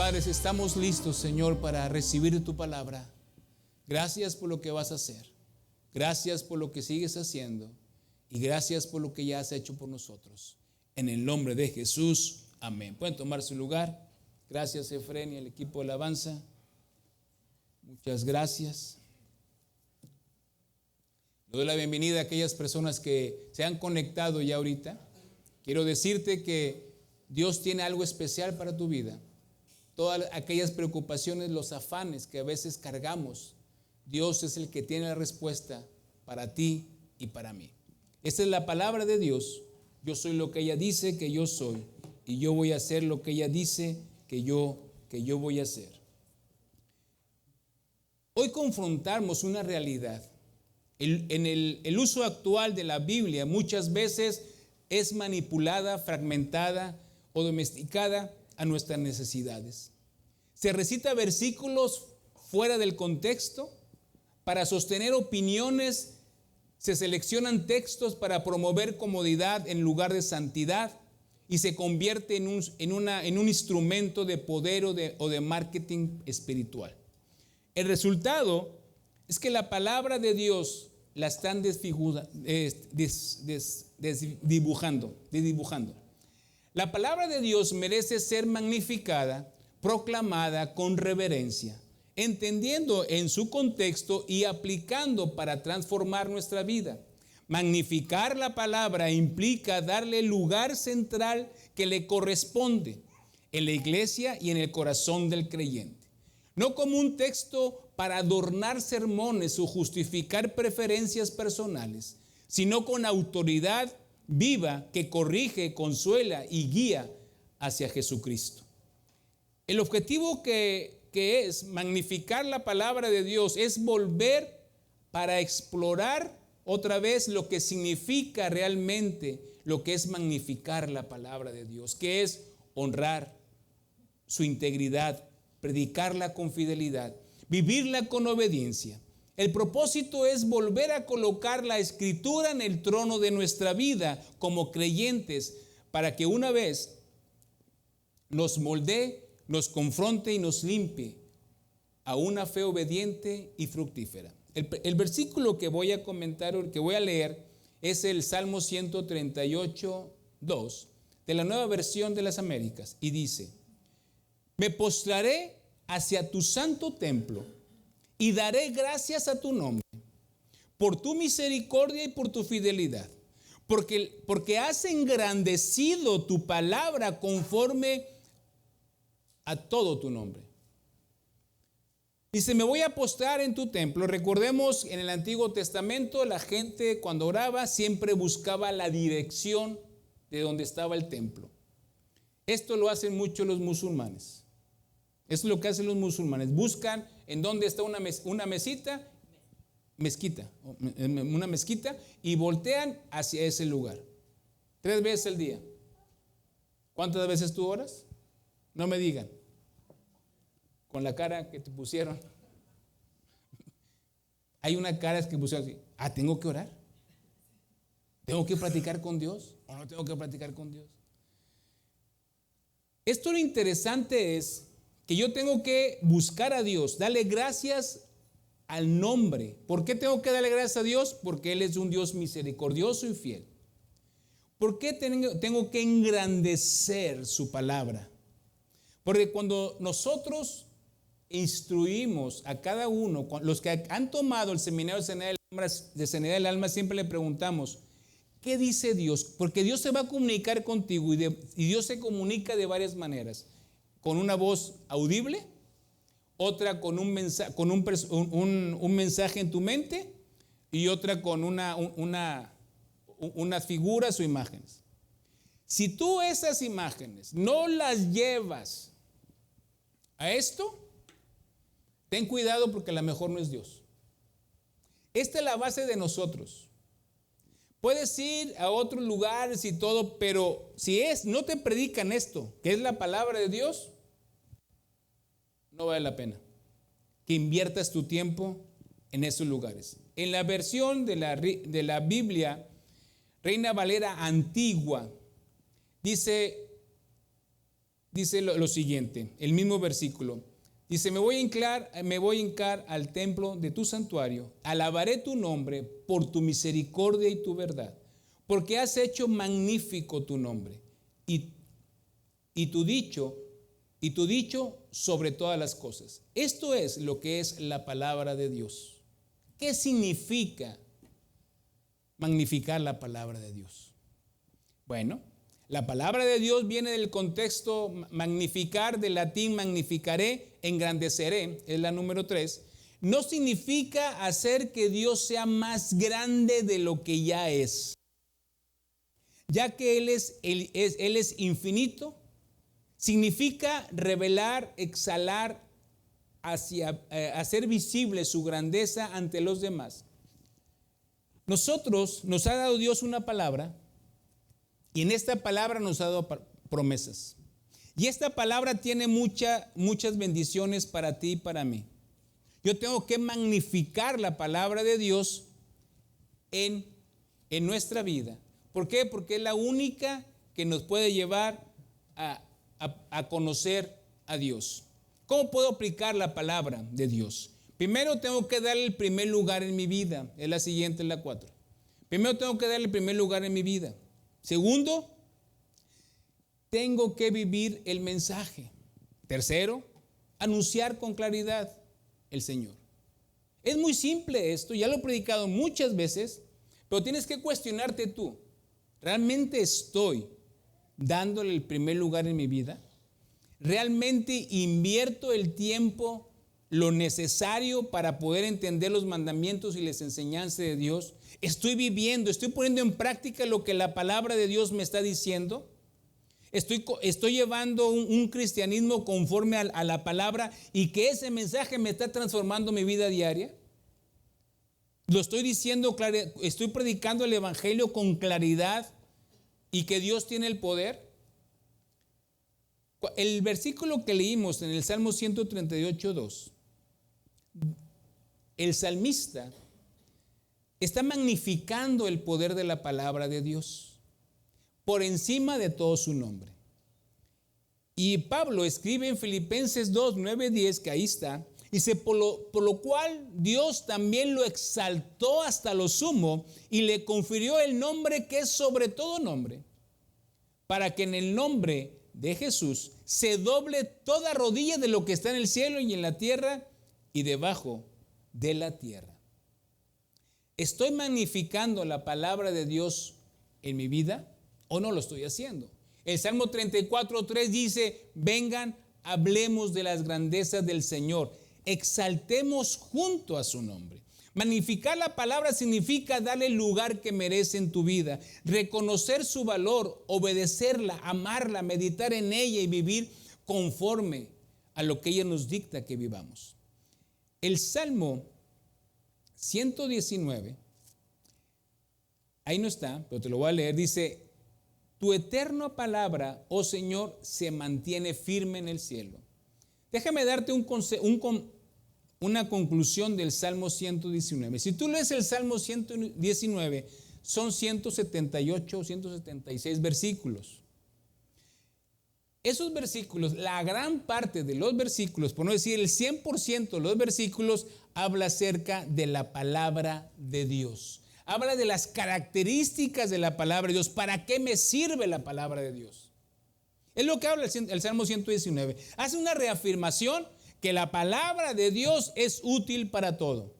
Padres, estamos listos, Señor, para recibir tu palabra. Gracias por lo que vas a hacer. Gracias por lo que sigues haciendo. Y gracias por lo que ya has hecho por nosotros. En el nombre de Jesús, amén. Pueden tomar su lugar. Gracias, Efren y el equipo de alabanza. Muchas gracias. Le doy la bienvenida a aquellas personas que se han conectado ya ahorita. Quiero decirte que Dios tiene algo especial para tu vida. Todas aquellas preocupaciones, los afanes que a veces cargamos, Dios es el que tiene la respuesta para ti y para mí. Esta es la palabra de Dios. Yo soy lo que ella dice que yo soy, y yo voy a hacer lo que ella dice que yo voy a hacer. Hoy confrontamos una realidad. El uso actual de la Biblia muchas veces es manipulada, fragmentada o domesticada a nuestras necesidades. Se recita versículos fuera del contexto para sostener opiniones. Se seleccionan textos para promover comodidad en lugar de santidad y se convierte en un instrumento de poder o de marketing espiritual. El resultado es que la palabra de Dios la están desdibujando. La palabra de Dios merece ser magnificada, proclamada con reverencia, entendiendo en su contexto y aplicando para transformar nuestra vida. Magnificar la palabra implica darle el lugar central que le corresponde en la iglesia y en el corazón del creyente. No como un texto para adornar sermones o justificar preferencias personales, sino con autoridad viva que corrige, consuela y guía hacia Jesucristo. El objetivo que es magnificar la palabra de Dios es volver para explorar otra vez lo que significa realmente lo que es magnificar la palabra de Dios, que es honrar su integridad, predicarla con fidelidad, vivirla con obediencia. El propósito es volver a colocar la Escritura en el trono de nuestra vida como creyentes para que una vez nos moldee, nos confronte y nos limpie a una fe obediente y fructífera. El versículo que voy a comentar, que voy a leer, es el Salmo 138, 2, de la Nueva Versión de las Américas, y dice: me postraré hacia tu santo templo y daré gracias a tu nombre, por tu misericordia y por tu fidelidad, porque has engrandecido tu palabra conforme a todo tu nombre. Dice: me voy a postrar en tu templo. Recordemos, en el Antiguo Testamento la gente cuando oraba siempre buscaba la dirección de donde estaba el templo. Esto lo hacen mucho los musulmanes. Eso es lo que hacen los musulmanes. Buscan en dónde está una mezquita, y voltean hacia ese lugar. 3 veces al día. ¿Cuántas veces tú oras? No me digan. Con la cara que te pusieron. Hay una cara que pusieron así: tengo que orar. ¿Tengo que platicar con Dios o no tengo que platicar con Dios? Esto lo interesante es que yo tengo que buscar a Dios, darle gracias al nombre. ¿Por qué tengo que darle gracias a Dios? Porque Él es un Dios misericordioso y fiel. ¿Por qué tengo que engrandecer su palabra? Porque cuando nosotros instruimos a cada uno, los que han tomado el seminario de sanidad del alma, siempre le preguntamos: ¿qué dice Dios? Porque Dios se va a comunicar contigo y Dios se comunica de varias maneras. Con una voz audible, otra con un mensaje, un mensaje en tu mente, y otra con unas figuras o imágenes. Si tú esas imágenes no las llevas a esto, ten cuidado, porque a lo mejor no es Dios. Esta es la base de nosotros. Puedes ir a otros lugares y todo, pero si no te predican esto, que es la palabra de Dios, no vale la pena que inviertas tu tiempo en esos lugares. En la versión de la Biblia, Reina Valera antigua, dice: dice lo siguiente, el mismo versículo. Dice, me voy a hincar al templo de tu santuario, alabaré tu nombre por tu misericordia y tu verdad, porque has hecho magnífico tu nombre y tu dicho sobre todas las cosas. Esto es lo que es la palabra de Dios. ¿Qué significa magnificar la palabra de Dios? Bueno, la palabra de Dios viene del contexto magnificar, del latín magnificaré, engrandeceré, es la número 3. No significa hacer que Dios sea más grande de lo que ya es, ya que Él es infinito. Significa revelar, exhalar, hacer visible su grandeza ante los demás. Nos ha dado Dios una palabra. Y en esta palabra nos ha dado promesas. Y esta palabra tiene muchas bendiciones para ti y para mí. Yo tengo que magnificar la palabra de Dios en nuestra vida. ¿Por qué? Porque es la única que nos puede llevar a conocer a Dios. ¿Cómo puedo aplicar la palabra de Dios? Primero tengo que darle el primer lugar en mi vida. Es la siguiente, es la 4. Primero tengo que darle el primer lugar en mi vida. Segundo, tengo que vivir el mensaje. Tercero, anunciar con claridad el Señor. Es muy simple esto, ya lo he predicado muchas veces, pero tienes que cuestionarte tú. ¿Realmente estoy dándole el primer lugar en mi vida? ¿Realmente invierto el tiempo, lo necesario para poder entender los mandamientos y las enseñanzas de Dios? ¿Estoy poniendo en práctica lo que la palabra de Dios me está diciendo? ¿Estoy llevando un cristianismo conforme a la palabra y que ese mensaje me está transformando mi vida diaria? ¿Lo estoy diciendo, estoy predicando el evangelio con claridad y que Dios tiene el poder? El versículo que leímos en el Salmo 138:2, el salmista está magnificando el poder de la palabra de Dios por encima de todo su nombre. Y Pablo escribe en Filipenses 2:9-10, que ahí está, dice, por lo cual Dios también lo exaltó hasta lo sumo y le confirió el nombre que es sobre todo nombre, para que en el nombre de Jesús se doble toda rodilla de lo que está en el cielo y en la tierra y debajo de la tierra. ¿Estoy magnificando la palabra de Dios en mi vida o no lo estoy haciendo? El Salmo 34:3 dice, vengan, hablemos de las grandezas del Señor, exaltemos junto a su nombre. Magnificar la palabra significa darle el lugar que merece en tu vida, reconocer su valor, obedecerla, amarla, meditar en ella y vivir conforme a lo que ella nos dicta que vivamos. El Salmo 119, ahí no está, pero te lo voy a leer, dice, tu eterna palabra, oh Señor, se mantiene firme en el cielo. Déjame darte una conclusión del Salmo 119. Si tú lees el Salmo 119, son 178 o 176 versículos. Esos versículos, la gran parte de los versículos, por no decir el 100% de los versículos, habla acerca de la palabra de Dios. Habla de las características de la palabra de Dios. ¿Para qué me sirve la palabra de Dios? Es lo que habla el Salmo 119. Hace una reafirmación que la palabra de Dios es útil para todo.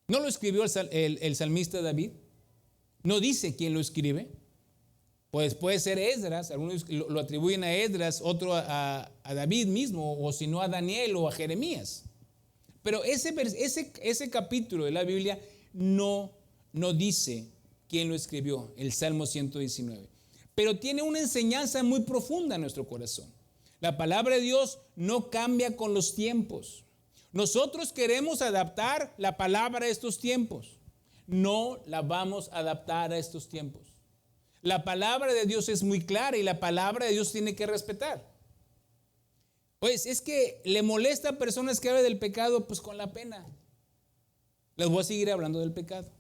¿No lo escribió el salmista David? ¿No dice quién lo escribe? Pues puede ser Esdras, algunos lo atribuyen a Esdras, otro a David mismo, o si no a Daniel o a Jeremías. Pero ese capítulo de la Biblia no dice quién lo escribió, el Salmo 119. Pero tiene una enseñanza muy profunda en nuestro corazón. La palabra de Dios no cambia con los tiempos. Nosotros queremos adaptar la palabra a estos tiempos. No la vamos a adaptar a estos tiempos. La palabra de Dios es muy clara y la palabra de Dios tiene que respetar. Pues es que le molesta a personas que hablan del pecado, pues con la pena. Les voy a seguir hablando del pecado.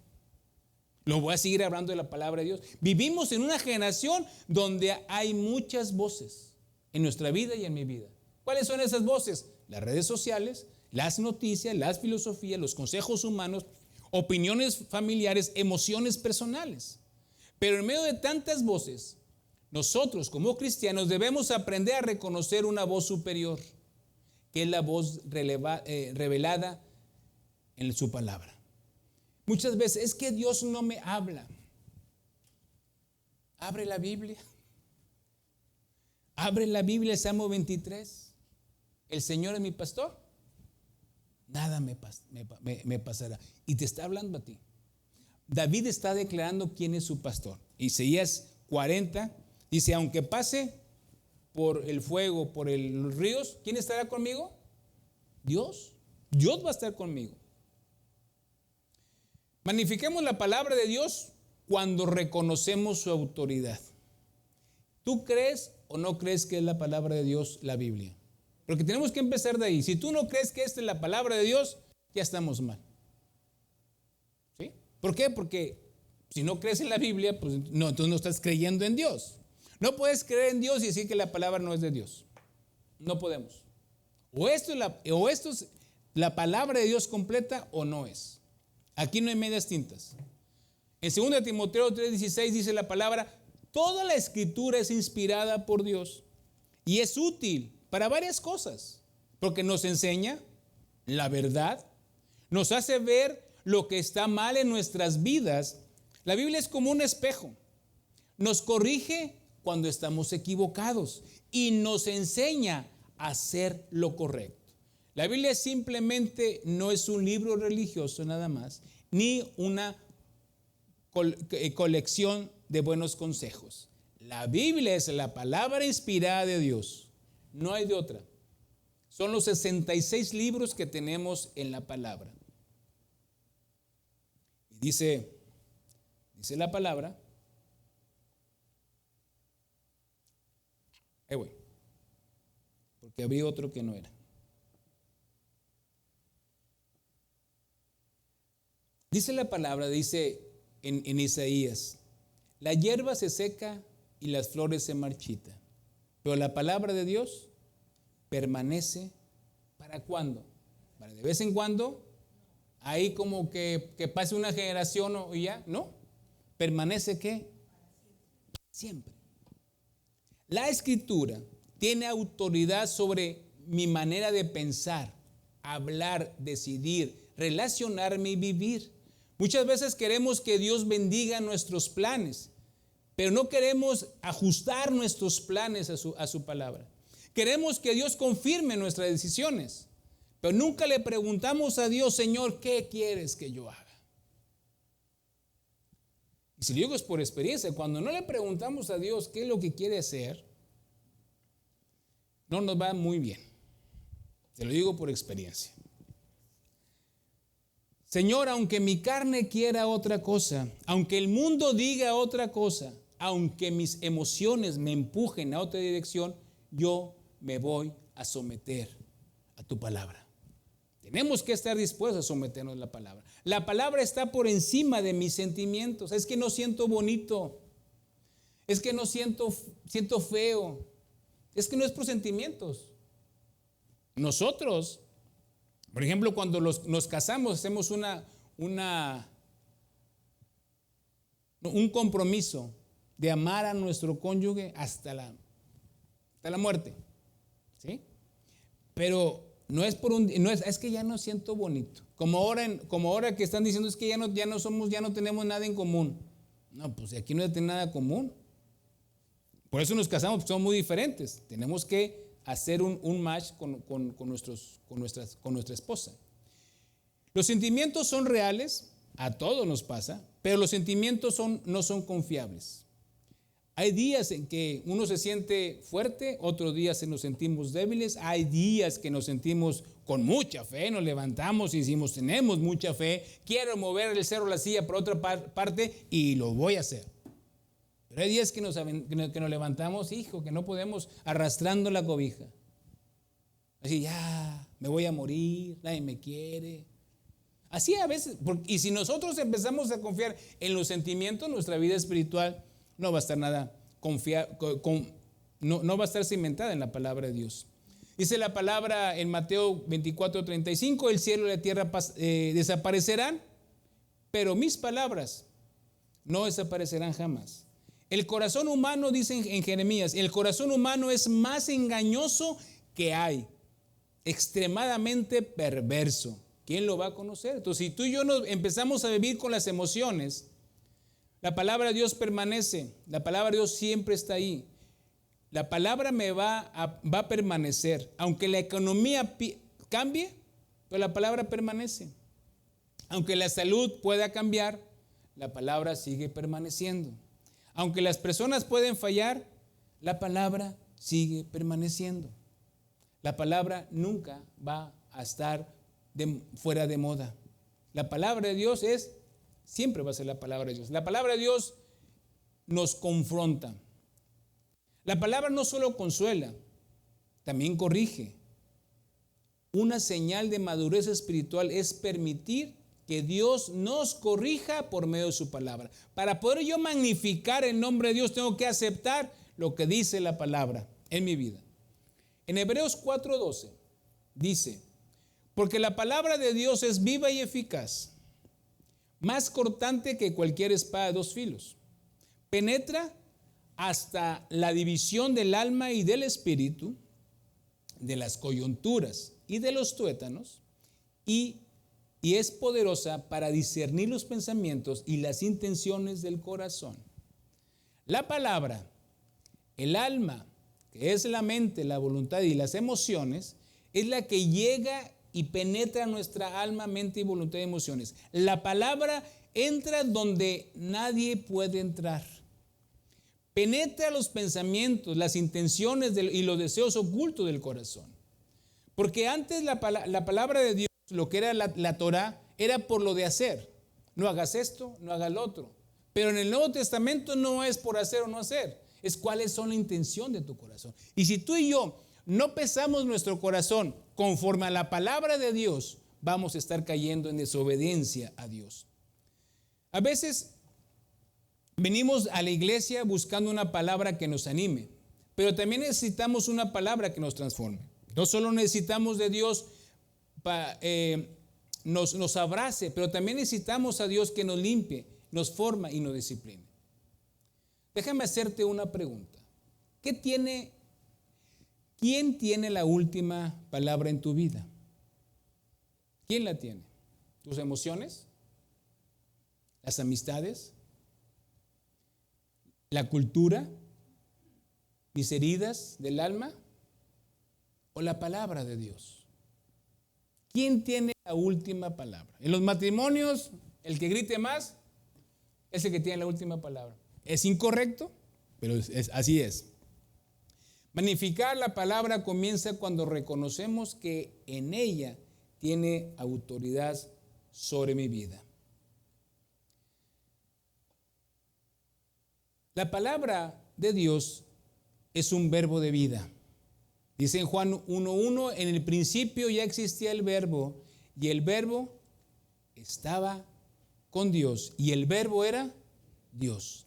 Les voy a seguir hablando de la palabra de Dios. Vivimos en una generación donde hay muchas voces en nuestra vida y en mi vida. ¿Cuáles son esas voces? Las redes sociales, las noticias, las filosofías, los consejos humanos, opiniones familiares, emociones personales. Pero en medio de tantas voces, nosotros como cristianos debemos aprender a reconocer una voz superior, que es la voz revelada en su palabra. Muchas veces es que Dios no me habla. Abre la Biblia. Abre la Biblia, el Salmo 23. El Señor es mi pastor. Nada me pasará. Y te está hablando a ti. David está declarando quién es su pastor. Isaías 40 dice, aunque pase por el fuego, por los ríos, ¿quién estará conmigo? Dios. Dios va a estar conmigo. Magnifiquemos la palabra de Dios cuando reconocemos su autoridad. ¿Tú crees o no crees que es la palabra de Dios la Biblia? Porque tenemos que empezar de ahí. Si tú no crees que esta es la palabra de Dios, ya estamos mal. ¿Sí? ¿Por qué? Porque si no crees en la Biblia, pues no, entonces no estás creyendo en Dios. No puedes creer en Dios y decir que la palabra no es de Dios. No podemos. O esto es la palabra de Dios completa o no es. Aquí no hay medias tintas. En 2 Timoteo 3:16 dice la palabra, toda la escritura es inspirada por Dios y es útil para varias cosas, porque nos enseña la verdad, nos hace ver lo que está mal en nuestras vidas. La Biblia es como un espejo, nos corrige cuando estamos equivocados y nos enseña a hacer lo correcto. La Biblia simplemente no es un libro religioso nada más, ni una colección de buenos consejos. La Biblia es la palabra inspirada de Dios. No hay de otra. Son los 66 libros que tenemos en la palabra. Dice la palabra. Ahí voy. Porque había otro que no era. Dice la palabra, dice en Isaías, la hierba se seca y las flores se marchitan, pero la palabra de Dios permanece. ¿Para cuándo? ¿Para de vez en cuando? Ahí como que pase una generación y ya, ¿no? ¿Permanece qué? Siempre. La Escritura tiene autoridad sobre mi manera de pensar, hablar, decidir, relacionarme y vivir. Muchas veces queremos que Dios bendiga nuestros planes, pero no queremos ajustar nuestros planes a su palabra. Queremos que Dios confirme nuestras decisiones, pero nunca le preguntamos a Dios, Señor, ¿qué quieres que yo haga? Y si lo digo es por experiencia, cuando no le preguntamos a Dios qué es lo que quiere hacer, no nos va muy bien. Te lo digo por experiencia. Señor, aunque mi carne quiera otra cosa, aunque el mundo diga otra cosa, aunque mis emociones me empujen a otra dirección, yo me voy a someter a tu palabra. Tenemos que estar dispuestos a someternos a la palabra. La palabra está por encima de mis sentimientos. Es que no siento bonito. Es que no siento feo. Es que no es por sentimientos. Nosotros, por ejemplo, cuando nos casamos, hacemos un compromiso de amar a nuestro cónyuge hasta la muerte. ¿Sí? Pero no es que ya no siento bonito. Como ahora que están diciendo es que ya no tenemos nada en común. No, pues aquí no hay nada común. Por eso nos casamos, porque somos muy diferentes. Tenemos que hacer un match con nuestra esposa. Los sentimientos son reales, a todos nos pasa, pero los sentimientos no son confiables. Hay días en que uno se siente fuerte, otros días nos sentimos débiles, hay días que nos sentimos con mucha fe, nos levantamos y decimos, tenemos mucha fe, quiero mover el cerro o la silla por otra parte y lo voy a hacer. Pero hay días que nos levantamos, hijo, que no podemos arrastrando la cobija. Así, ya, me voy a morir, nadie me quiere. Así a veces, y si nosotros empezamos a confiar en los sentimientos, nuestra vida espiritual no va a estar nada no va a estar cimentada en la palabra de Dios. Dice la palabra en Mateo 24:35, el cielo y la tierra desaparecerán, pero mis palabras no desaparecerán jamás. El corazón humano, dicen en Jeremías, el corazón humano es más engañoso que hay, extremadamente perverso. ¿Quién lo va a conocer? Entonces, si tú y yo nos empezamos a vivir con las emociones, la palabra de Dios permanece, la palabra de Dios siempre está ahí. La palabra va a permanecer, aunque la economía cambie, pero la palabra permanece. Aunque la salud pueda cambiar, la palabra sigue permaneciendo. Aunque las personas pueden fallar, la palabra sigue permaneciendo. La palabra nunca va a estar fuera de moda. La palabra de Dios siempre va a ser la palabra de Dios. La palabra de Dios nos confronta. La palabra no solo consuela, también corrige. Una señal de madurez espiritual es permitir que Dios nos corrija por medio de su palabra. Para poder yo magnificar el nombre de Dios, tengo que aceptar lo que dice la palabra en mi vida. En Hebreos 4:12 dice, porque la palabra de Dios es viva y eficaz, más cortante que cualquier espada de dos filos. Penetra hasta la división del alma y del espíritu, de las coyunturas y de los tuétanos, y es poderosa para discernir los pensamientos y las intenciones del corazón. La palabra, el alma, que es la mente, la voluntad y las emociones, es la que llega y penetra nuestra alma, mente y voluntad y emociones. La palabra entra donde nadie puede entrar. Penetra los pensamientos, las intenciones y los deseos ocultos del corazón. Porque antes la palabra de Dios, lo que era la Torah, era por lo de hacer. No hagas esto, no hagas lo otro. Pero en el Nuevo Testamento no es por hacer o no hacer, es cuáles son la intención de tu corazón. Y si tú y yo no pesamos nuestro corazón conforme a la palabra de Dios, vamos a estar cayendo en desobediencia a Dios. A veces venimos a la iglesia buscando una palabra que nos anime, pero también necesitamos una palabra que nos transforme. No solo necesitamos de Dios nos abrace, pero también necesitamos a Dios que nos limpie, nos forma y nos discipline. Déjame hacerte una pregunta. ¿Quién tiene la última palabra en tu vida? ¿Quién la tiene? ¿Tus emociones? ¿Las amistades? ¿La cultura? ¿Mis heridas del alma? ¿O la palabra de Dios? ¿Quién tiene la última palabra? En los matrimonios, el que grite más es el que tiene la última palabra. Es incorrecto, pero así es. Magnificar la palabra comienza cuando reconocemos que en ella tiene autoridad sobre mi vida. La palabra de Dios es un verbo de vida. Dice en Juan 1:1, en el principio ya existía el verbo, y el verbo estaba con Dios, y el verbo era Dios.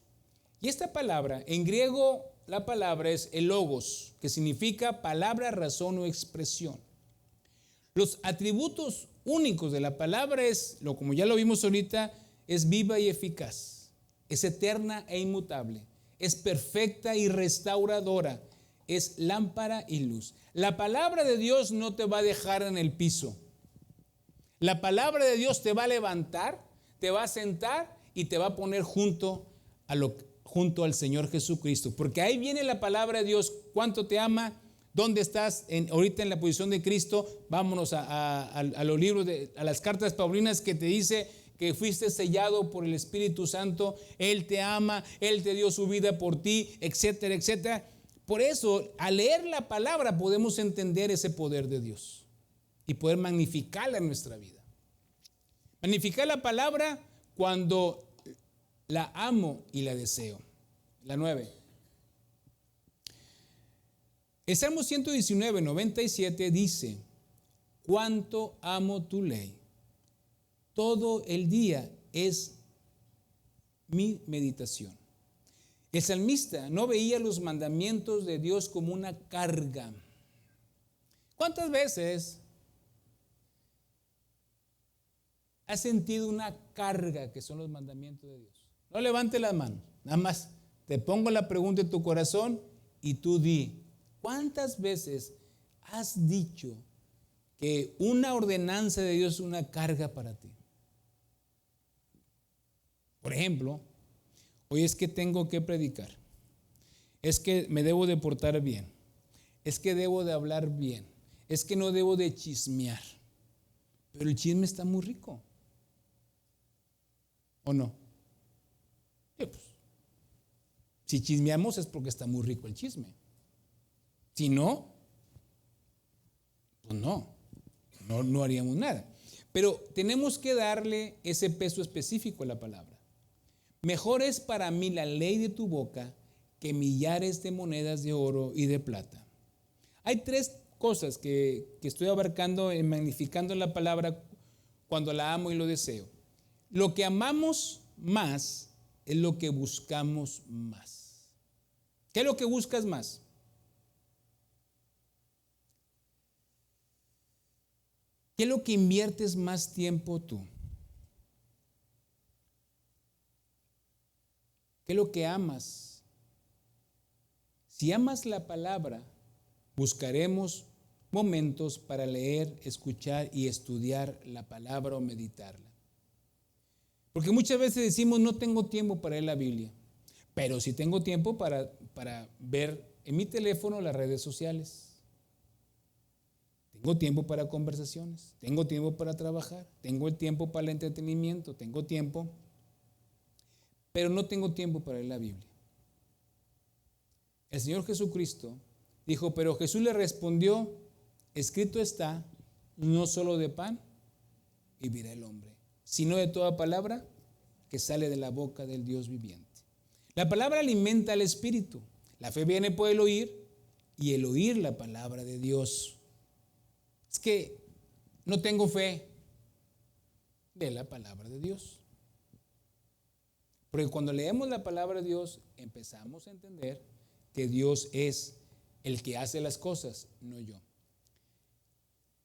Y esta palabra, en griego la palabra es el logos, que significa palabra, razón o expresión. Los atributos únicos de la palabra como ya lo vimos ahorita, es viva y eficaz, es eterna e inmutable, es perfecta y restauradora, es lámpara y luz. La palabra de Dios no te va a dejar en el piso. La palabra de Dios te va a levantar, te va a sentar y te va a poner junto al Señor Jesucristo. Porque ahí viene la palabra de Dios. ¿Cuánto te ama? ¿Dónde estás? Ahorita en la posición de Cristo. Vámonos a los libros, a las cartas paulinas, que te dice que fuiste sellado por el Espíritu Santo. Él te ama, Él te dio su vida por ti, etcétera, etcétera. Por eso, al leer la palabra podemos entender ese poder de Dios y poder magnificarla en nuestra vida. Magnificar la palabra cuando la amo y la deseo. La 9. El Salmo 119, 97 dice, cuánto amo tu ley. Todo el día es mi meditación. El salmista no veía los mandamientos de Dios como una carga. ¿Cuántas veces has sentido una carga que son los mandamientos de Dios? No levante las manos, nada más te pongo la pregunta en tu corazón y tú di, ¿cuántas veces has dicho que una ordenanza de Dios es una carga para ti? Por ejemplo, hoy es que tengo que predicar, es que me debo de portar bien, es que debo de hablar bien, es que no debo de chismear, pero el chisme está muy rico, ¿o no? Sí, pues, si chismeamos es porque está muy rico el chisme, si no, pues no haríamos nada, pero tenemos que darle ese peso específico a la palabra. Mejor es para mí la ley de tu boca que millares de monedas de oro y de plata. Hay tres cosas que estoy abarcando en magnificando la palabra cuando la amo y lo deseo. Lo que amamos más es lo que buscamos más. ¿Qué es lo que buscas más? ¿Qué es lo que inviertes más tiempo tú? ¿Qué es lo que amas? Si amas la palabra, buscaremos momentos para leer, escuchar y estudiar la palabra o meditarla. Porque muchas veces decimos, no tengo tiempo para leer la Biblia, pero sí tengo tiempo para ver en mi teléfono las redes sociales. Tengo tiempo para conversaciones, tengo tiempo para trabajar, tengo el tiempo para el entretenimiento, tengo tiempo, pero no tengo tiempo para leer la Biblia. El Señor Jesucristo dijo, pero Jesús le respondió, escrito está, no solo de pan vivirá el hombre, sino de toda palabra que sale de la boca del Dios viviente. La palabra alimenta al espíritu. La fe viene por el oír y el oír la palabra de Dios. Es que no tengo fe de la palabra de Dios. Porque cuando leemos la palabra de Dios, empezamos a entender que Dios es el que hace las cosas, no yo.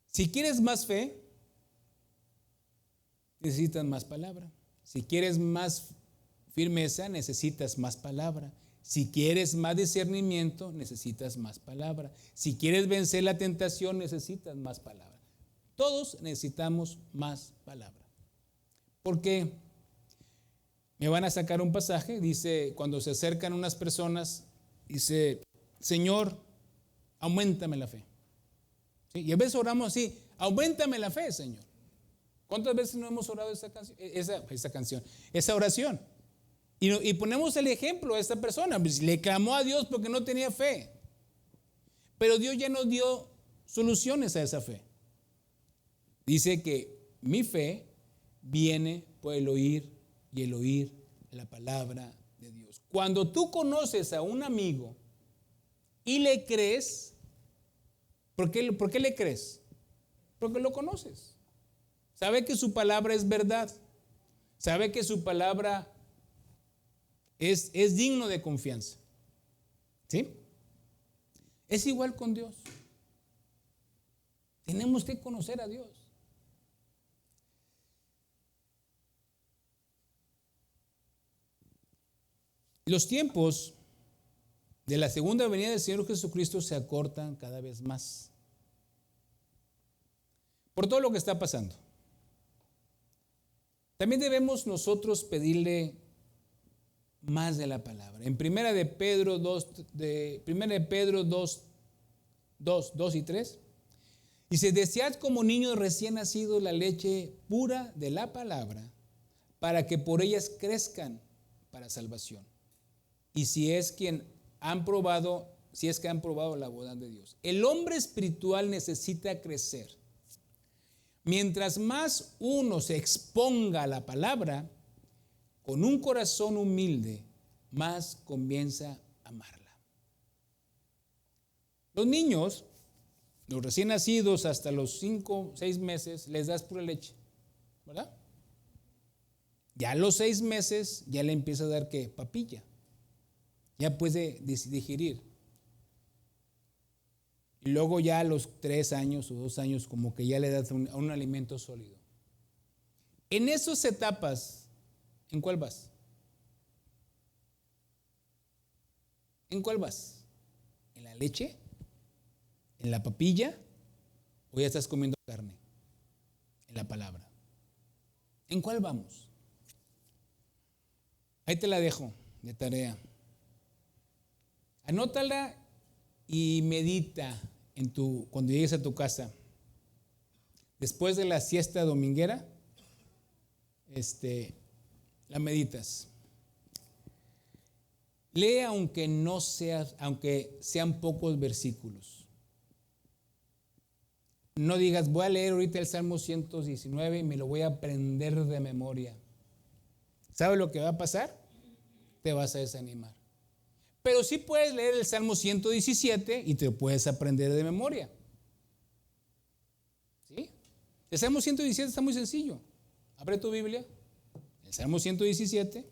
Si quieres más fe, necesitas más palabra. Si quieres más firmeza, necesitas más palabra. Si quieres más discernimiento, necesitas más palabra. Si quieres vencer la tentación, necesitas más palabra. Todos necesitamos más palabra. Porque me van a sacar un pasaje, dice, cuando se acercan unas personas, dice, Señor, auméntame la fe. ¿Sí? Y a veces oramos así, auméntame la fe, Señor. ¿Cuántas veces no hemos orado esa oración? Y ponemos el ejemplo a esta persona, pues, le clamó a Dios porque no tenía fe. Pero Dios ya nos dio soluciones a esa fe. Dice que mi fe viene por el oír y el oír la palabra de Dios. Cuando tú conoces a un amigo y le crees, ¿por qué le crees? Porque lo conoces. Sabe que su palabra es verdad. Sabe que su palabra es digno de confianza. ¿Sí? Es igual con Dios. Tenemos que conocer a Dios. Los tiempos de la segunda venida del Señor Jesucristo se acortan cada vez más. Por todo lo que está pasando. También debemos nosotros pedirle más de la palabra. En 1 de Pedro 2 y 3, dice, desead como niños recién nacidos la leche pura de la palabra, para que por ellas crezcan para salvación. Y si es que han probado la bondad de Dios. El hombre espiritual necesita crecer. Mientras más uno se exponga a la palabra, con un corazón humilde, más comienza a amarla. Los niños, los recién nacidos hasta los 5, 6 meses, les das pura leche, ¿verdad? Ya a los 6 meses ya le empieza a dar ¿qué? Papilla. ya puede digerir. Y luego ya a los 3 años o 2 años como que ya le das un alimento sólido. En esas etapas, ¿en cuál vas? ¿En cuál vas? ¿En la leche? ¿En la papilla? ¿O ya estás comiendo carne? En la palabra. ¿En cuál vamos? Ahí te la dejo de tarea. Anótala y medita cuando llegues a tu casa. Después de la siesta dominguera, la meditas. Lee aunque sean pocos versículos. No digas, voy a leer ahorita el Salmo 119 y me lo voy a aprender de memoria. ¿Sabes lo que va a pasar? Te vas a desanimar. Pero sí puedes leer el Salmo 117 y te puedes aprender de memoria. ¿Sí? El Salmo 117 está muy sencillo. Abre tu Biblia. El Salmo 117.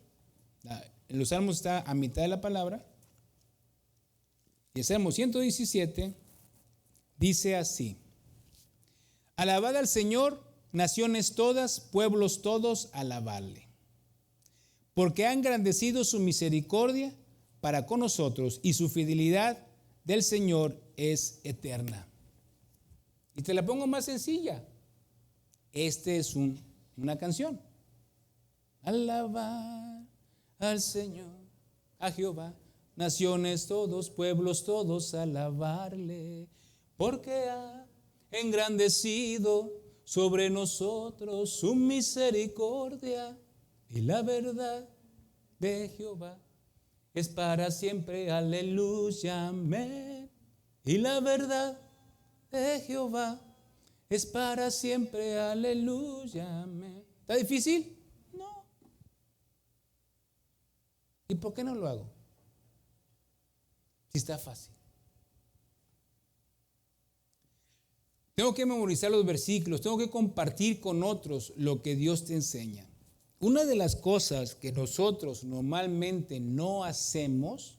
En los Salmos está a mitad de la palabra. Y el Salmo 117 dice así: alabad al Señor, naciones todas, pueblos todos, alabadle. Porque ha engrandecido su misericordia para con nosotros y su fidelidad del Señor es eterna. Y te la pongo más sencilla. Este es una canción. Alabar al Señor, a Jehová, naciones todos, pueblos todos, alabarle, porque ha engrandecido sobre nosotros su misericordia y la verdad de Jehová es para siempre, aleluya, amén. Y la verdad de Jehová es para siempre, aleluya, amén. ¿Está difícil? No. ¿Y por qué no lo hago? Si está fácil. Tengo que memorizar los versículos, tengo que compartir con otros lo que Dios te enseña. Una de las cosas que nosotros normalmente no hacemos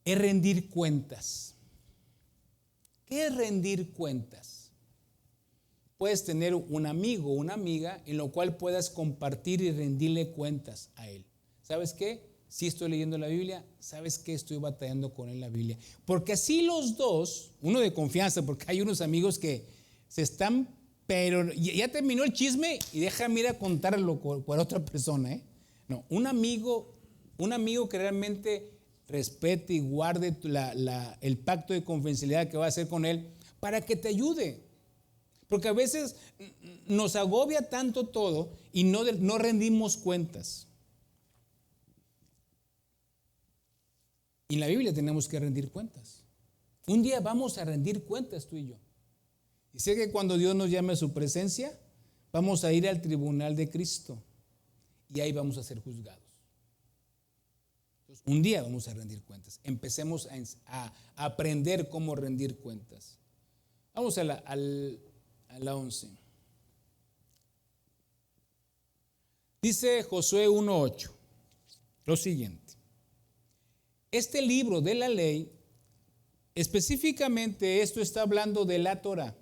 es rendir cuentas. ¿Qué es rendir cuentas? Puedes tener un amigo o una amiga en lo cual puedas compartir y rendirle cuentas a él. ¿Sabes qué? Si estoy leyendo la Biblia, ¿sabes qué? Estoy batallando con él la Biblia. Porque así los dos, uno de confianza, porque hay unos amigos que se están, pero ya terminó el chisme y déjame ir a contarlo por otra persona. No, un amigo que realmente respete y guarde el pacto de confidencialidad que va a hacer con él para que te ayude. Porque a veces nos agobia tanto todo y no rendimos cuentas. Y en la Biblia tenemos que rendir cuentas. Un día vamos a rendir cuentas tú y yo. Y sé que cuando Dios nos llame a su presencia, vamos a ir al tribunal de Cristo. Y ahí vamos a ser juzgados. Entonces, un día vamos a rendir cuentas. Empecemos a aprender cómo rendir cuentas. Vamos a la 11. Dice Josué 1:8 lo siguiente. Este libro de la ley, específicamente esto está hablando de la Torah,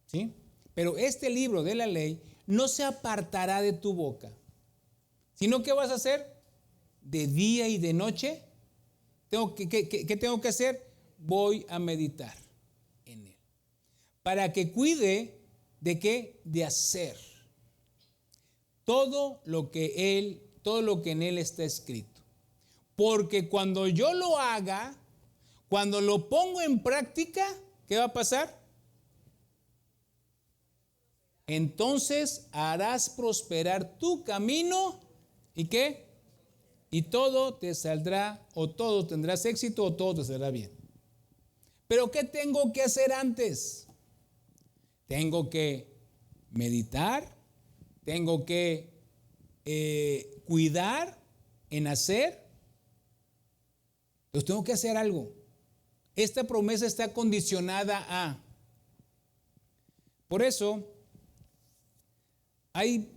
¿sí? Pero este libro de la ley no se apartará de tu boca, sino que vas a hacer de día y de noche. ¿Qué tengo que hacer? Voy a meditar en él, para que cuide de qué, de hacer todo lo que en él está escrito. Porque cuando yo lo haga, cuando lo pongo en práctica, ¿qué va a pasar? Entonces harás prosperar tu camino y ¿qué? Y todo te saldrá, o todo tendrás éxito, o todo te saldrá bien. Pero ¿qué tengo que hacer antes? Tengo que meditar, tengo que cuidar en hacer. Pues tengo que hacer algo. Esta promesa está condicionada a. Por eso, hay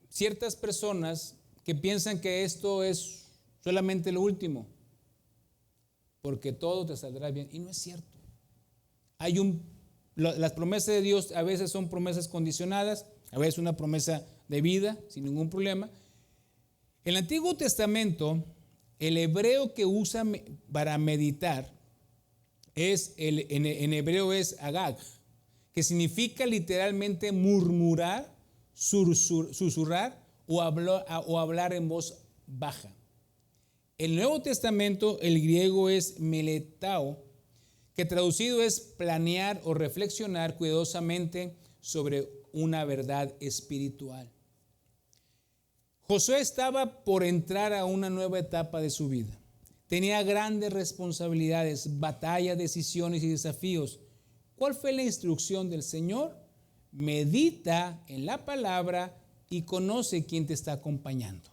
ciertas personas que piensan que esto es solamente lo último. porque todo te saldrá bien. Y no es cierto. Las promesas de Dios a veces son promesas condicionadas, a veces una promesa de vida, sin ningún problema. En el Antiguo Testamento, el hebreo que usa para meditar en hebreo es agag, que significa literalmente murmurar, susurrar o hablar en voz baja. En el Nuevo Testamento, el griego es meletao, que traducido es planear o reflexionar cuidadosamente sobre una verdad espiritual. Josué estaba por entrar a una nueva etapa de su vida. Tenía grandes responsabilidades, batallas, decisiones y desafíos. ¿Cuál fue la instrucción del Señor? Medita en la palabra y conoce quién te está acompañando.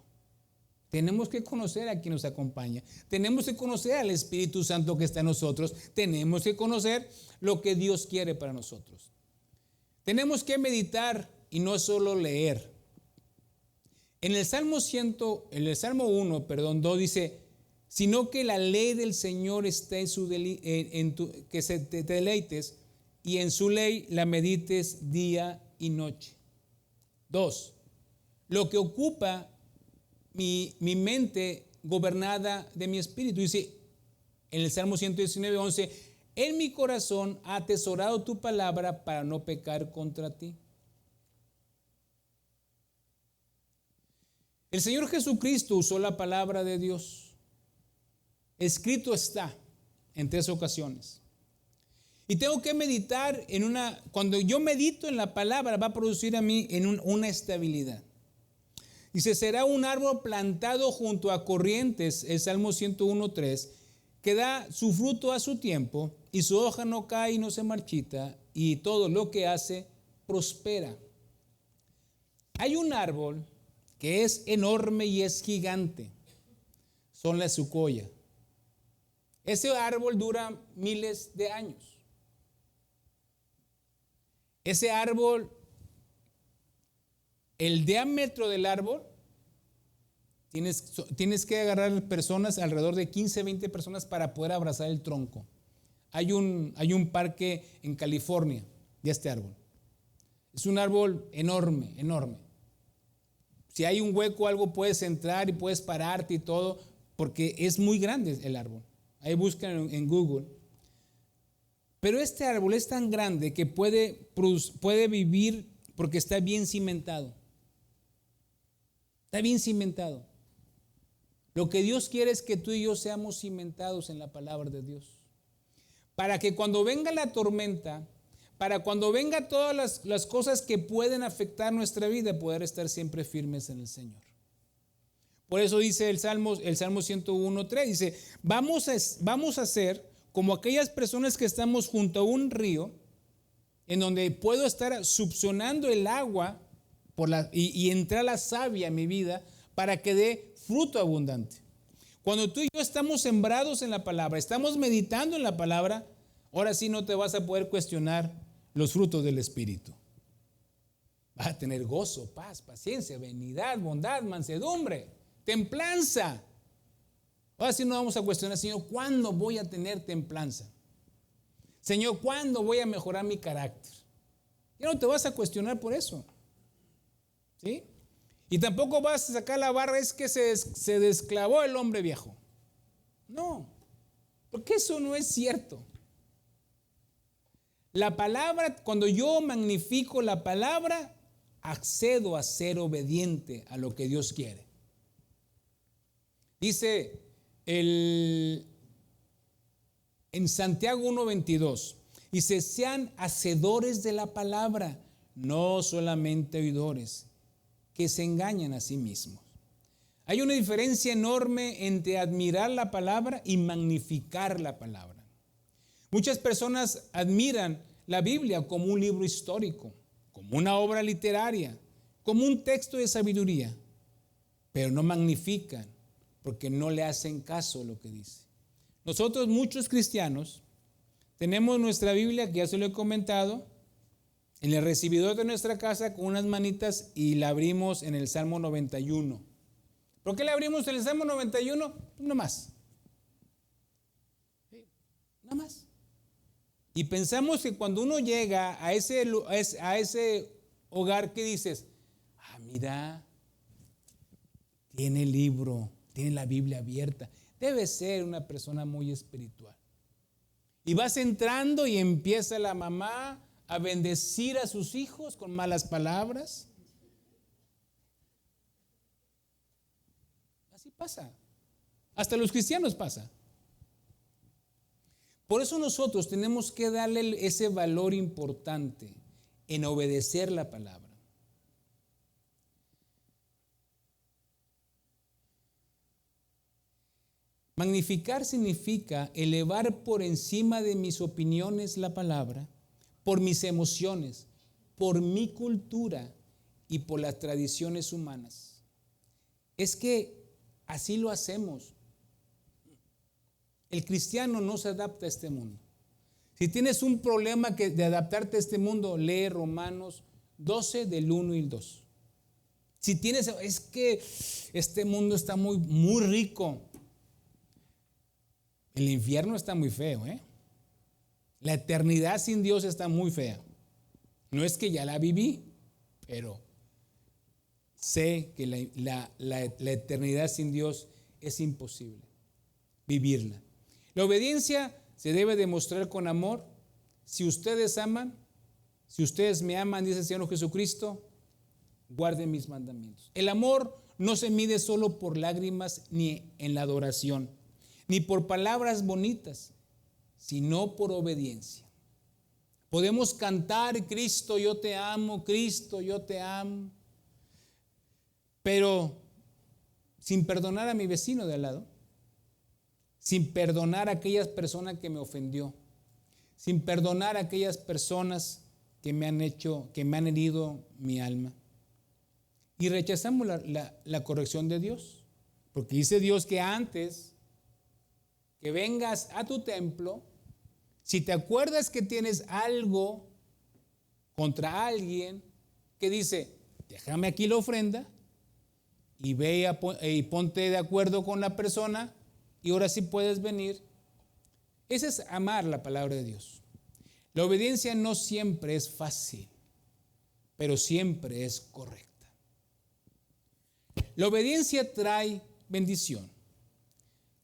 Tenemos que conocer a quien nos acompaña. Tenemos que conocer al Espíritu Santo que está en nosotros. Tenemos que conocer lo que Dios quiere para nosotros. Tenemos que meditar y no solo leer. En el Salmo 1, 2 dice, sino que la ley del Señor está que te deleites y en su ley la medites día y noche. 2. Lo que ocupa mi mente gobernada de mi espíritu. Dice en el Salmo 119, 11, en mi corazón ha atesorado tu palabra para no pecar contra ti. El Señor Jesucristo usó la palabra de Dios. Escrito está en 3 ocasiones. Y tengo que meditar cuando yo medito en la palabra, va a producir a mí una estabilidad. Dice, será un árbol plantado junto a corrientes, el Salmo 101:3, que da su fruto a su tiempo, y su hoja no cae y no se marchita, y todo lo que hace prospera. Hay un árbol que es enorme y es gigante, son las secuoya. Ese árbol dura miles de años. Ese árbol, el diámetro del árbol, tienes que agarrar personas, alrededor de 15, 20 personas para poder abrazar el tronco. Hay un parque en California de este árbol. Es un árbol enorme, enorme. Si hay un hueco o algo, puedes entrar y puedes pararte y todo, porque es muy grande el árbol. Ahí buscan en Google. Pero este árbol es tan grande que puede vivir porque está bien cimentado. Está bien cimentado. Lo que Dios quiere es que tú y yo seamos cimentados en la palabra de Dios. Para que cuando venga la tormenta, para cuando venga todas las cosas que pueden afectar nuestra vida, poder estar siempre firmes en el Señor. Por eso dice el Salmo 101:3, dice, vamos a ser como aquellas personas que estamos junto a un río, en donde puedo estar succionando el agua y entrar la savia en mi vida para que dé fruto abundante. Cuando tú y yo estamos sembrados en la palabra, estamos meditando en la palabra, ahora sí no te vas a poder cuestionar los frutos del Espíritu. Vas a tener gozo, paz, paciencia, benignidad, bondad, mansedumbre, templanza. Ahora sí no vamos a cuestionar, Señor, ¿cuándo voy a tener templanza? Señor, ¿cuándo voy a mejorar mi carácter? Ya no te vas a cuestionar por eso. ¿Sí? Y tampoco vas a sacar la barra, es que se desclavó el hombre viejo. No, porque eso no es cierto. La palabra, cuando yo magnifico la palabra, accedo a ser obediente a lo que Dios quiere. Dice en Santiago 1:22, dice, sean hacedores de la palabra, no solamente oidores, que se engañan a sí mismos. Hay una diferencia enorme entre admirar la palabra y magnificar la palabra. Muchas personas admiran la Biblia como un libro histórico, como una obra literaria, como un texto de sabiduría, pero no magnifican porque no le hacen caso a lo que dice. Nosotros, muchos cristianos, tenemos nuestra Biblia, que ya se lo he comentado, en el recibidor de nuestra casa con unas manitas y la abrimos en el Salmo 91. ¿Por qué la abrimos en el Salmo 91? No más. nada más. Y pensamos que cuando uno llega a ese hogar, ¿qué dices? Mira, tiene el libro, tiene la Biblia abierta. Debe ser una persona muy espiritual. Y vas entrando y empieza la mamá a bendecir a sus hijos con malas palabras. Así pasa. Hasta los cristianos pasa. Por eso nosotros tenemos que darle ese valor importante en obedecer la palabra. Magnificar significa elevar por encima de mis opiniones la palabra, por mis emociones, por mi cultura y por las tradiciones humanas. Es que así lo hacemos. El cristiano no se adapta a este mundo. Si tienes un problema de adaptarte a este mundo, lee Romanos 12 del 1 y el 2. Si tienes, es que este mundo está muy, muy rico. El infierno está muy feo, ¿eh? La eternidad sin Dios está muy fea. No es que ya la viví, pero sé que la eternidad sin Dios es imposible vivirla. La obediencia se debe demostrar con amor. Si ustedes aman, si ustedes me aman, dice el Señor Jesucristo, guarden mis mandamientos. El amor no se mide solo por lágrimas ni en la adoración, ni por palabras bonitas, sino por obediencia. Podemos cantar, Cristo, yo te amo, Cristo, yo te amo, pero sin perdonar a mi vecino de al lado, sin perdonar a aquellas personas que me ofendió, sin perdonar a aquellas personas que me han herido mi alma. Y rechazamos la corrección de Dios, porque dice Dios que antes que vengas a tu templo, si te acuerdas que tienes algo contra alguien, que dice, déjame aquí la ofrenda y ve y ponte de acuerdo con la persona y ahora sí puedes venir. Ese es amar la palabra de Dios. La obediencia no siempre es fácil, pero siempre es correcta. La obediencia trae bendición.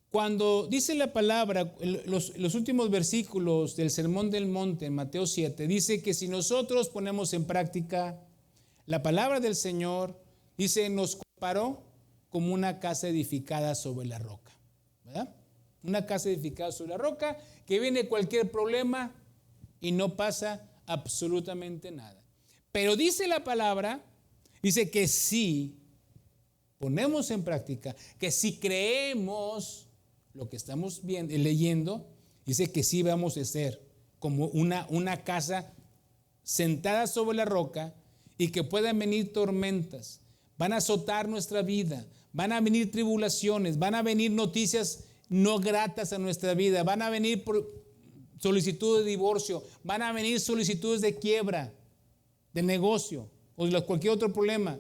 Cuando dice la palabra, los últimos versículos del Sermón del Monte en Mateo 7, dice que si nosotros ponemos en práctica la palabra del Señor, dice, nos comparó como una casa edificada sobre la roca, ¿verdad? Una casa edificada sobre la roca, que viene cualquier problema y no pasa absolutamente nada. Pero dice la palabra, dice que si ponemos en práctica, que si creemos lo que estamos leyendo, dice que sí vamos a ser como una casa sentada sobre la roca y que puedan venir tormentas, van a azotar nuestra vida, van a venir tribulaciones, van a venir noticias no gratas a nuestra vida, van a venir solicitudes de divorcio, van a venir solicitudes de quiebra, de negocio o de cualquier otro problema,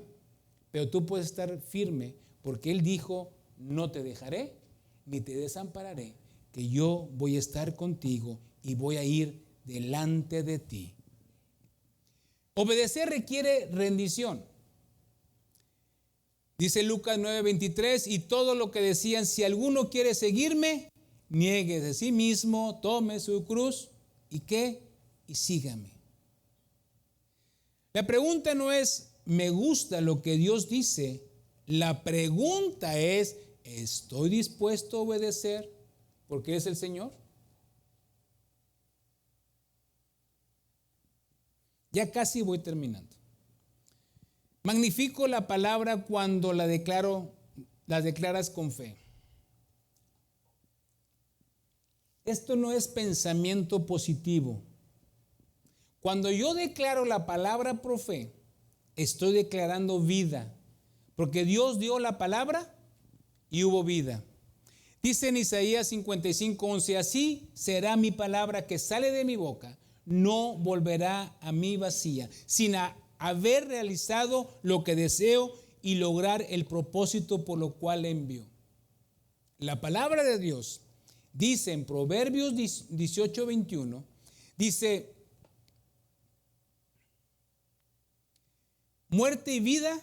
pero tú puedes estar firme porque Él dijo, no te dejaré ni te desampararé, que yo voy a estar contigo y voy a ir delante de ti. Obedecer requiere rendición. Dice Lucas 9:23, y todo lo que decían, si alguno quiere seguirme, niegue de sí mismo, tome su cruz y ¿qué? Y sígame. La pregunta no es, me gusta lo que Dios dice. La pregunta es, ¿estoy dispuesto a obedecer porque es el Señor? Ya casi voy terminando. Magnifico la palabra cuando la declaras con fe. Esto no es pensamiento positivo. Cuando yo declaro la palabra por fe, estoy declarando vida, porque Dios dio la palabra y hubo vida. Dice en Isaías 55:11, así será mi palabra que sale de mi boca, no volverá a mí vacía, sin haber realizado lo que deseo y lograr el propósito por lo cual envió. La palabra de Dios Dice en Proverbios 18:21, dice, muerte y vida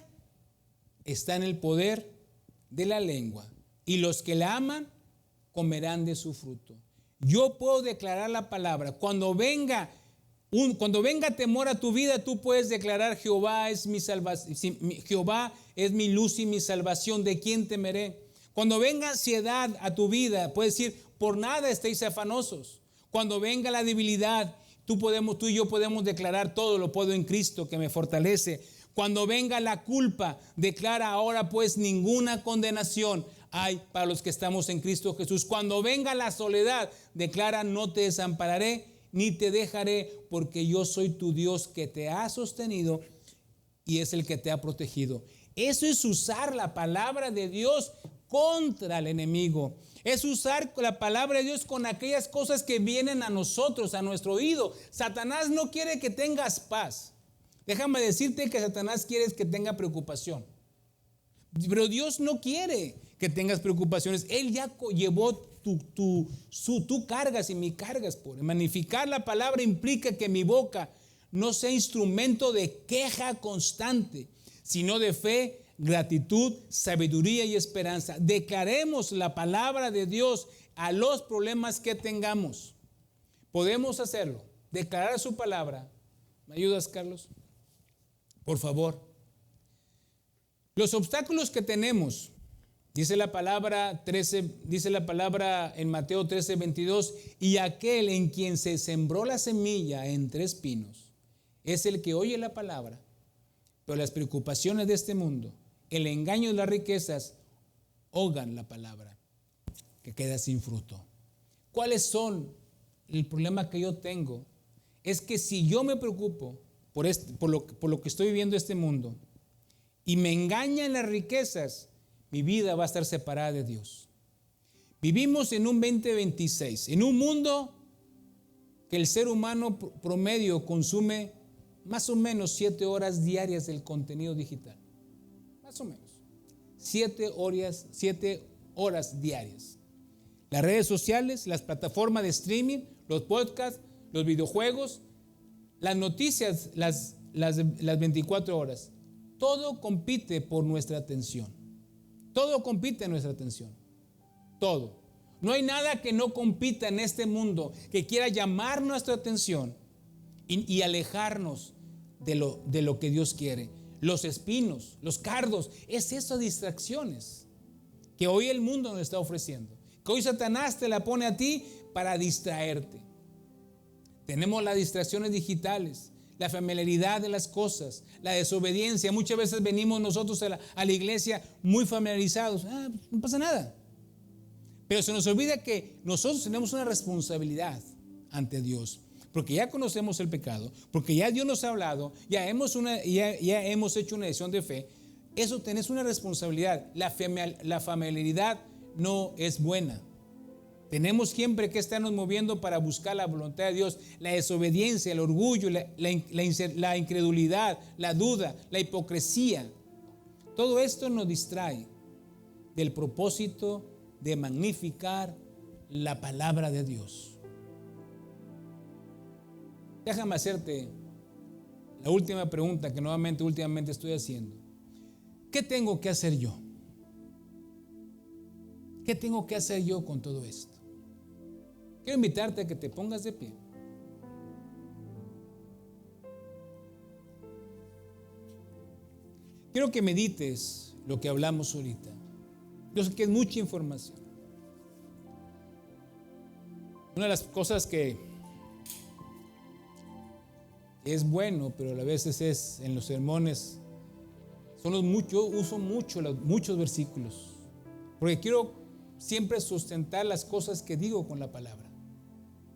está en el poder de la lengua, y los que la aman comerán de su fruto. Yo puedo declarar la palabra. Cuando venga temor a tu vida, tú puedes declarar: Jehová es mi salvación, Jehová es mi luz y mi salvación, ¿de quién temeré? Cuando venga ansiedad a tu vida, puedes decir: por nada estéis afanosos. Cuando venga la debilidad, tú y yo podemos declarar: todo lo puedo en Cristo que me fortalece. Cuando venga la culpa, declara: ahora pues ninguna condenación hay para los que estamos en Cristo Jesús. Cuando venga la soledad, declara: no te desampararé ni te dejaré, porque yo soy tu Dios que te ha sostenido y es el que te ha protegido. Eso es usar la palabra de Dios contra el enemigo. Es usar la palabra de Dios con aquellas cosas que vienen a nosotros, a nuestro oído. Satanás no quiere que tengas paz. Déjame decirte que Satanás quiere que tenga preocupación. Pero Dios no quiere que tengas preocupaciones. Él ya llevó tú cargas y mi cargas. Por magnificar la palabra implica que mi boca no sea instrumento de queja constante, sino de fe, gratitud, sabiduría y esperanza. Declaremos la palabra de Dios a los problemas que tengamos. Podemos hacerlo. Declarar su palabra. ¿Me ayudas, Carlos? Por favor. Los obstáculos que tenemos, dice la palabra en Mateo 13:22, y aquel en quien se sembró la semilla entre espinos es el que oye la palabra, pero las preocupaciones de este mundo, el engaño de las riquezas, ahogan la palabra, que queda sin fruto. ¿Cuáles son? El problema que yo tengo es que si yo me preocupo por lo que estoy viviendo este mundo y me engañan las riquezas, mi vida va a estar separada de Dios. Vivimos en un 2026, en un mundo que el ser humano promedio consume más o menos 7 horas diarias del contenido digital. Más o menos. 7 horas diarias. Las redes sociales, las plataformas de streaming, los podcasts, los videojuegos, las noticias, las 24 horas. Todo compite por nuestra atención. Todo compite en nuestra atención. Todo. No hay nada que no compita en este mundo que quiera llamar nuestra atención y alejarnos de lo que Dios quiere. Los espinos, los cardos, es esas distracciones que hoy el mundo nos está ofreciendo. Que hoy Satanás te la pone a ti para distraerte. Tenemos las distracciones digitales, la familiaridad de las cosas, la desobediencia. Muchas veces venimos nosotros a la iglesia muy familiarizados. No pasa nada. Pero se nos olvida que nosotros tenemos una responsabilidad ante Dios. Porque ya conocemos el pecado, porque ya Dios nos ha hablado, ya hemos hecho una decisión de fe. Eso tenés una responsabilidad. La familiaridad no es buena. Tenemos siempre que estarnos moviendo para buscar la voluntad de Dios. La desobediencia, el orgullo, la incredulidad, la duda, la hipocresía. Todo esto nos distrae del propósito de magnificar la palabra de Dios. Déjame hacerte la última pregunta que últimamente estoy haciendo. ¿Qué tengo que hacer yo? ¿Qué tengo que hacer yo con todo esto? Quiero invitarte a que te pongas de pie. Quiero que medites lo que hablamos ahorita. Yo sé que es mucha información. Una de las cosas que es bueno, pero a veces es en los sermones, yo uso muchos versículos, porque quiero siempre sustentar las cosas que digo con la palabra.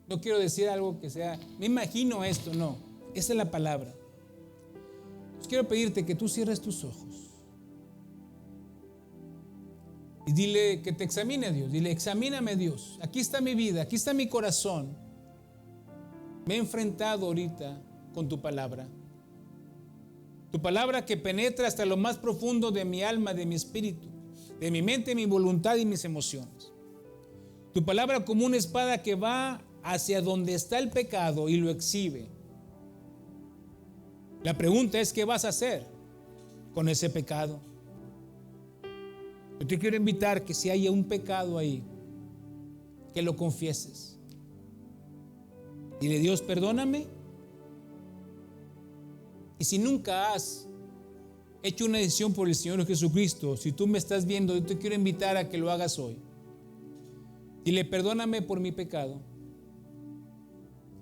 No quiero decir algo que sea, me imagino esto, no, esa es la palabra. Pues quiero pedirte que tú cierres tus ojos y dile que te examine Dios. Dile: examíname Dios, aquí está mi vida, aquí está mi corazón. Me he enfrentado ahorita con tu palabra que penetra hasta lo más profundo de mi alma, de mi espíritu, de mi mente, mi voluntad y mis emociones. Tu palabra como una espada que va hacia donde está el pecado y lo exhibe. La pregunta es, ¿qué vas a hacer con ese pecado? Yo te quiero invitar que si hay un pecado ahí, que lo confieses. Dile: Dios, perdóname. Y si nunca has hecho una decisión por el Señor Jesucristo, si tú me estás viendo, yo te quiero invitar a que lo hagas hoy. Dile: perdóname por mi pecado.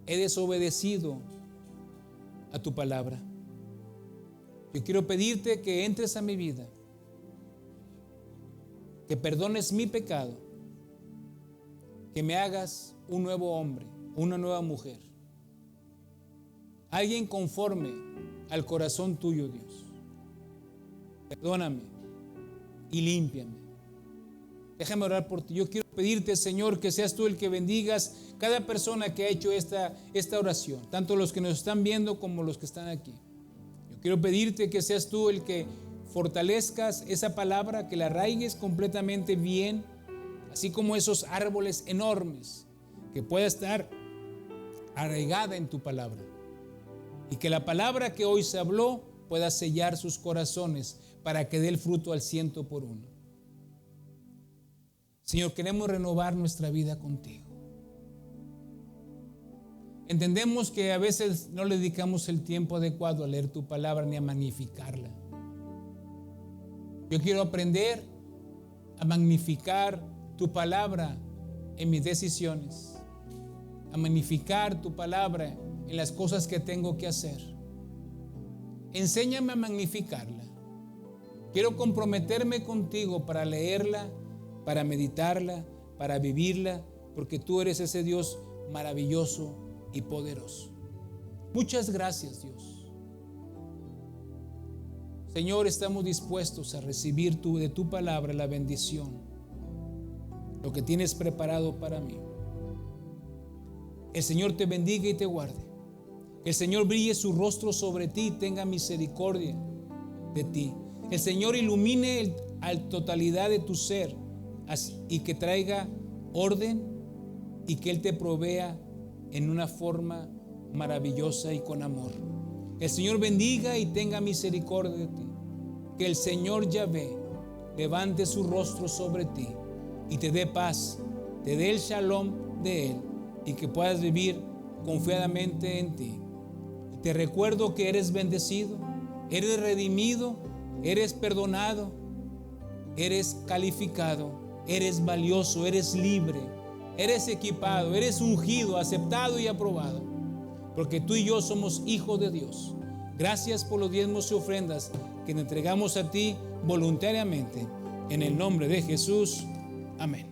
He desobedecido a tu palabra. Yo quiero pedirte que entres a mi vida, que perdones mi pecado, que me hagas un nuevo hombre, una nueva mujer, alguien conforme al corazón tuyo, Dios. Perdóname y límpiame. Déjame orar por ti. Yo quiero pedirte, Señor, que seas tú el que bendigas cada persona que ha hecho esta oración, tanto los que nos están viendo como los que están aquí. Yo quiero pedirte que seas tú el que fortalezcas esa palabra, que la arraigues completamente bien, así como esos árboles enormes, que pueda estar arraigada en tu palabra, y que la palabra que hoy se habló pueda sellar sus corazones para que dé el fruto al 100 por 1. Señor, queremos renovar nuestra vida contigo. Entendemos que a veces no le dedicamos el tiempo adecuado a leer tu palabra ni a magnificarla. Yo quiero aprender a magnificar tu palabra en mis decisiones, a magnificar tu palabra en las cosas que tengo que hacer. Enséñame a magnificarla. Quiero comprometerme contigo para leerla, para meditarla, para vivirla, porque tú eres ese Dios maravilloso y poderoso. Muchas gracias, Dios. Señor, estamos dispuestos a recibir de tu palabra la bendición, lo que tienes preparado para mí. El Señor te bendiga y te guarde. El Señor brille su rostro sobre ti y tenga misericordia de ti. El Señor ilumine a la totalidad de tu ser y que traiga orden y que Él te provea en una forma maravillosa y con amor. El Señor bendiga y tenga misericordia de ti. Que el Señor Yahvé levante su rostro sobre ti y te dé paz, te dé el shalom de Él y que puedas vivir confiadamente en ti. Te recuerdo que eres bendecido, eres redimido, eres perdonado, eres calificado, eres valioso, eres libre, eres equipado, eres ungido, aceptado y aprobado, porque tú y yo somos hijos de Dios. Gracias por los diezmos y ofrendas que te entregamos a ti voluntariamente. En el nombre de Jesús. Amén.